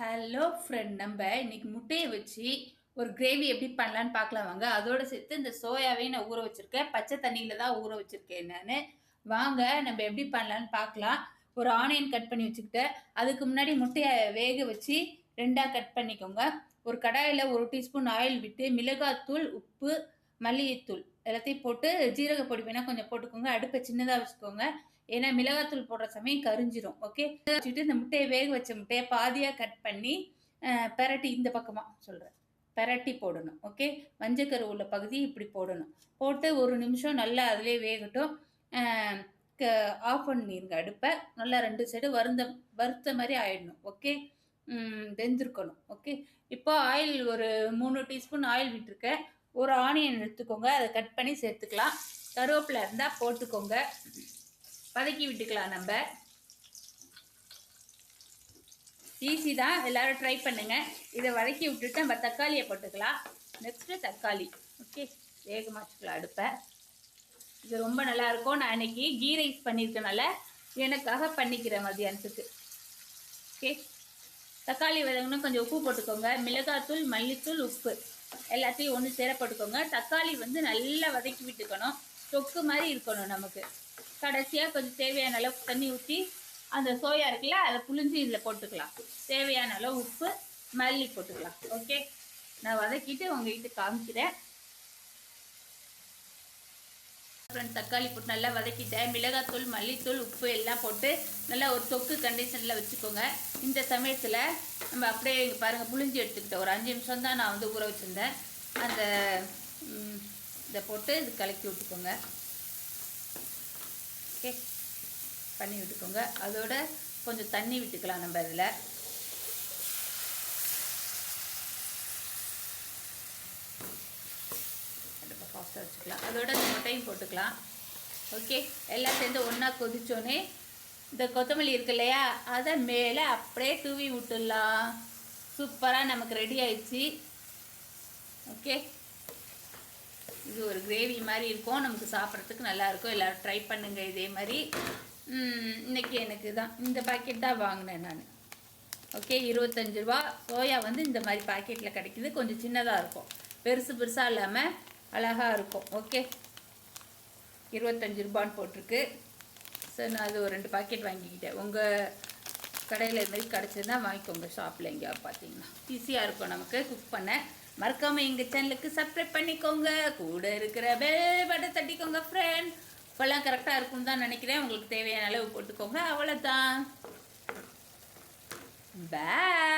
Hello friend, நம்ம இன்னைக்கு முட்டையை வச்சு ஒரு கிரேவி எப்படி பண்ணலான்னு பார்க்கலாம் வாங்க. அதோட சேர்த்து இந்த சோயாவையும் நான் ஊற வச்சிருக்கேன். பச்சை தண்ணியில தான் ஊற வச்சிருக்கேன் நான். வாங்க நம்ம எப்படி பண்ணலான்னு பார்க்கலாம். ஒரு ஆனியன் கட் பண்ணி வச்சுக்கிட்டேன். அதுக்கு முன்னாடி முட்டையை வேக வச்சு ரெண்டாக கட் பண்ணிக்கோங்க. ஒரு கடாயில் 1 டீஸ்பூன் ஆயில் விட்டு மிளகாத்தூள், உப்பு, மல்லிகைத்தூள் எல்லாத்தையும் போட்டு ஜீரக பொடி வேணால் கொஞ்சம் போட்டுக்கோங்க. அடுப்பை சின்னதாக வச்சுக்கோங்க. ஏன்னா மிளகாத்தூள் போடுற சமயம் கரிஞ்சிரும். ஓகே, வச்சுட்டு இந்த முட்டையை வேக வச்ச முட்டையை பாதியாக கட் பண்ணி பெரட்டி இந்த பக்கமாக சொல்கிறேன் பெரட்டி போடணும். ஓகே, மஞ்சக்கரு உள்ள பகுதி இப்படி போடணும். போட்டு 1 நிமிஷம் நல்லா அதிலே வேகட்டும். ஆஃப் பண்ணிடுங்க அடுப்பை. நல்லா 2 சைடு வறுத்த மாதிரி ஆயிடணும். ஓகே, வெந்திருக்கணும். ஓகே, இப்போ ஆயில் ஒரு 3 டீஸ்பூன் ஆயில் விட்டுருக்கேன். ஒரு ஆனியன் எடுத்துக்கோங்க, அதை கட் பண்ணி சேர்த்துக்கலாம். கருவேப்பிலை இருந்தால் போட்டுக்கோங்க. வதக்கி விட்டுக்கலாம். நம்ம ஈஸி தான், எல்லாரும் ட்ரை பண்ணுங்க. இதை வதக்கி விட்டுட்டு நம்ம தக்காளியை போட்டுக்கலாம். நெக்ஸ்ட்டு தக்காளி. ஓகே, வேகமாக வச்சுக்கலாம் அடுப்பை. இது ரொம்ப நல்லாயிருக்கும். நான் இன்னைக்கு கீ ரைஸ் பண்ணியிருக்கனால எனக்காக பண்ணிக்கிறேன் மதியானத்துக்கு. ஓகே, தக்காளி வதங்கணும். கொஞ்சம் உப்பு போட்டுக்கோங்க. மிளகாத்தூள், மல்லித்தூள், உப்பு எல்லாத்தையும் ஒன்று சேர போட்டுக்கோங்க. தக்காளி நல்லா வதக்கி விட்டுக்கணும். தொக்கு மாதிரி இருக்கணும் நமக்கு. கடைசியாக கொஞ்சம் தேவையான அளவு தண்ணி ஊற்றி அந்த சோயா இருக்குல்ல அதை புளிஞ்சு இதில் போட்டுக்கலாம். தேவையான அளவு உப்பு, மல்லி போட்டுக்கலாம். ஓகே, நான் வதக்கிட்டு உங்ககிட்ட காமிக்கிறேன். தக்காளி போட்டு நல்லா வதக்கிட்டேன். மிளகாத்தூள், மல்லித்தூள், உப்பு எல்லாம் போட்டு நல்லா ஒரு தொக்கு கண்டிஷனில் வச்சுக்கோங்க. இந்த சமயத்தில் நம்ம அப்படியே இங்கே பாருங்கள் புளிஞ்சு எடுத்துக்கிட்டேன். ஒரு 5 நிமிஷம் தான் நான் ஊற வச்சுருந்தேன். அந்த இதை போட்டு இது கலக்கி விட்டுக்கோங்க. ஓகே, பண்ணி விட்டுக்கோங்க. அதோட கொஞ்சம் தண்ணி விட்டுக்கலாம் நம்ம இதில். அடுப்பை ஃபாஸ்ட்டாக வச்சுக்கலாம். அதோட இந்த முட்டையும் போட்டுக்கலாம். ஓகே, எல்லாம் சேர்ந்து ஒன்றா கொதிச்சோன்னே இந்த கொத்தமல்லி இருக்கு இல்லையா, அதை மேலே அப்படியே தூவி விட்டுடலாம். சூப்பராக நமக்கு ரெடி ஆயிடுச்சு. ஓகே, இது ஒரு கிரேவி மாதிரி இருக்கும். நமக்கு சாப்பிட்றதுக்கு நல்லாயிருக்கும். எல்லோரும் ட்ரை பண்ணுங்கள் இதே மாதிரி. இன்றைக்கி எனக்கு தான் இந்த பாக்கெட் தான் வாங்கினேன் நான். ஓகே, 25 ரூபா. சோயா இந்த மாதிரி பாக்கெட்டில் கிடைக்கிது. கொஞ்சம் சின்னதாக இருக்கும், பெருசாக இல்லாமல் அழகாக இருக்கும். ஓகே, 25 ரூபான்னு போட்டிருக்கு. ஸோ நான் அது ஒரு 2 பாக்கெட் வாங்கிக்கிட்டேன். உங்கள் கடையில் இது மாதிரி கிடச்சதுன்னா வாங்கிக்கோங்க. ஷாப்பில் எங்கேயாவது பார்த்தீங்கன்னா ஈஸியாக இருக்கும் நமக்கு குக் பண்ண. மறக்காமல் எங்கள் சேனலுக்கு சப்ஸ்கிரைப் பண்ணிக்கோங்க. கூட இருக்கிற பெல் பட்டன் தட்டிக்கோங்க ஃப்ரெண்ட். இப்போல்லாம் கரெக்டாக இருக்கும்னு தான் நினைக்கிறேன். உங்களுக்கு தேவையான அளவு போட்டுக்கோங்க. அவ்வளோதான். பாய்.